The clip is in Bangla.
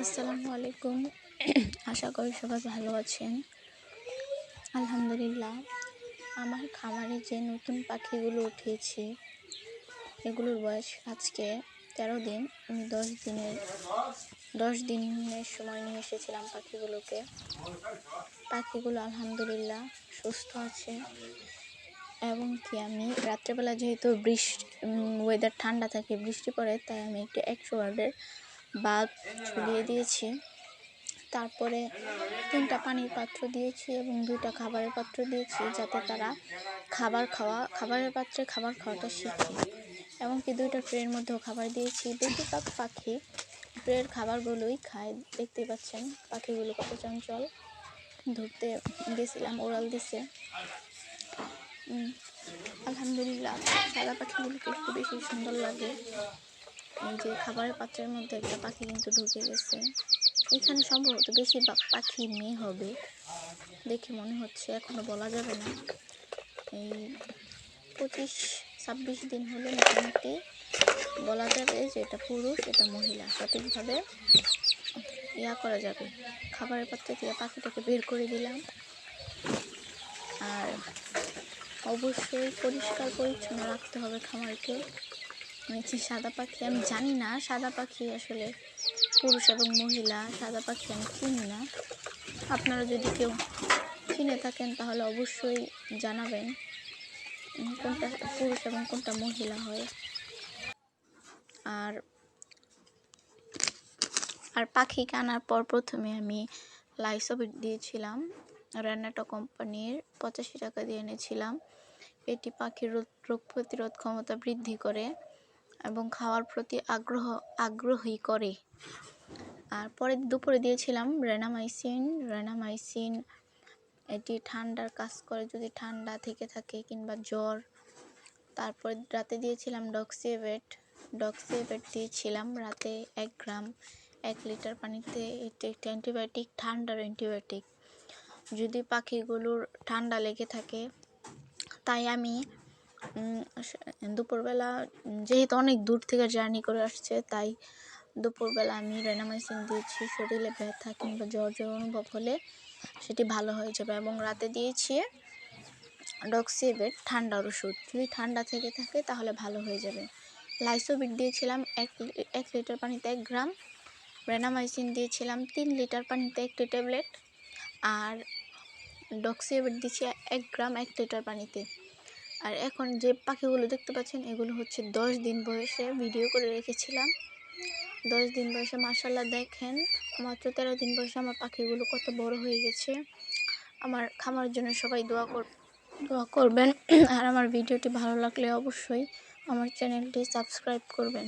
আসসালামু আলাইকুম। আশা করি সবাই ভালো আছেন। আলহামদুলিল্লাহ, আমার খামারে যে নতুন পাখিগুলো উঠিয়েছি এগুলোর বয়স আজকে 13 দিন। আমি 10 দিনের সময় নিয়ে এসেছিলাম পাখিগুলো আলহামদুলিল্লাহ সুস্থ আছে। এবং কি আমি রাত্রেবেলা যেহেতু ওয়েদার ঠান্ডা থাকে, বৃষ্টি পড়ে, তাই আমি একটি 100 ওয়াটের বাল্ব ঝুলিয়ে দিয়েছি। তারপরে 3টা পানির পাত্র দিয়েছি এবং 2টা খাবারের পাত্র দিয়েছি, যাতে তারা খাবারের পাত্রে খাবার খাওয়াটা শিখে। এমনকি 2টা ট্রের মধ্যেও খাবার দিয়েছি। বেশিরভাগ পাখি ট্রের খাবারগুলোই খায়, দেখতে পাচ্ছেন পাখিগুলো কত চঞ্চল। ধরতে গেছিলাম, ওরাল দিছে। আলহামদুলিল্লাহ, সাদা পাখিগুলোকে একটু বেশি সুন্দর লাগে। এই যে খাবারের পাত্রের মধ্যে একটা পাখি কিন্তু ঢুকে গেছে। এখানে সম্ভবত বেশিরভাগ পাখি মেয়ে হবে, দেখে মনে হচ্ছে, এখনো বলা যাবে না। এই 25-26 দিন হলে মোটামুটি বলা যাবে যে এটা পুরুষ, এটা মহিলা। সঠিকভাবে করা যাবে। খাবারের পাত্র থেকে পাখিটাকে বের করে দিলাম। আর অবশ্যই পরিষ্কার পরিচ্ছন্ন রাখতে হবে খামারকে। সাদা পাখি, আমি জানি না সাদা পাখি আসলে পুরুষ এবং মহিলা। সাদা পাখি আমি চিনি না। আপনারা যদি কেউ চিনে থাকেন তাহলে অবশ্যই জানাবেন কোনটা পুরুষ এবং কোনটা মহিলা হয়। আর পাখিকে আনার পর প্রথমে আমি লাইসোভিট দিয়েছিলাম। রেনাটো কোম্পানির 85 টাকা দিয়ে এনেছিলাম। এটি পাখির রোগ প্রতিরোধ ক্ষমতা বৃদ্ধি করে এবং খাওয়ার প্রতি আগ্রহী করে। আর পরে দুপুরে দিয়েছিলাম রেনামাইসিন। এটি ঠান্ডার কাজ করে, যদি ঠান্ডা থেকে থাকে কিংবা জ্বর। তারপর রাতে দিয়েছিলাম ডক্সিভেট দিয়েছিলাম রাতে 1 গ্রাম 1 লিটার পানিতে। এটি একটি অ্যান্টিবায়োটিক, ঠান্ডার অ্যান্টিবায়োটিক। যদি পাখিগুলোর ঠান্ডা লেগে থাকে, তাই আমি দুপুরবেলা, যেহেতু অনেক দূর থেকে জার্নি করে আসছে, তাই দুপুরবেলা আমি রেনামাইসিন দিয়েছি। শরীরে ব্যথা কিংবা জ্বর অনুভব হলে সেটি ভালো হয়ে যাবে। এবং রাতে দিয়েছি ডক্সিভেট, ঠান্ডার ওষুধ। যদি ঠান্ডা থেকে থাকে তাহলে ভালো হয়ে যাবে। লাইসোভিট দিয়েছিলাম 1 লিটার পানিতে 1 গ্রাম। রেনামাইসিন দিয়েছিলাম 3 লিটার পানিতে 1টি ট্যাবলেট। আর ডক্সিভেট দিয়েছি 1 গ্রাম 1 লিটার পানিতে। আর এখন যে পাখিগুলো দেখতে পাচ্ছেন, এগুলো হচ্ছে 10 দিন বয়সে। ভিডিও করে রেখেছিলাম 10 দিন বয়সে। মাশাআল্লাহ, দেখেন মাত্র 13 দিন বয়সে আমার পাখিগুলো কত বড় হয়ে গেছে। আমার খামারের জন্য সবাই দোয়া করবেন। আর আমার ভিডিওটি ভালো লাগলে অবশ্যই আমার চ্যানেলটি সাবস্ক্রাইব করবেন।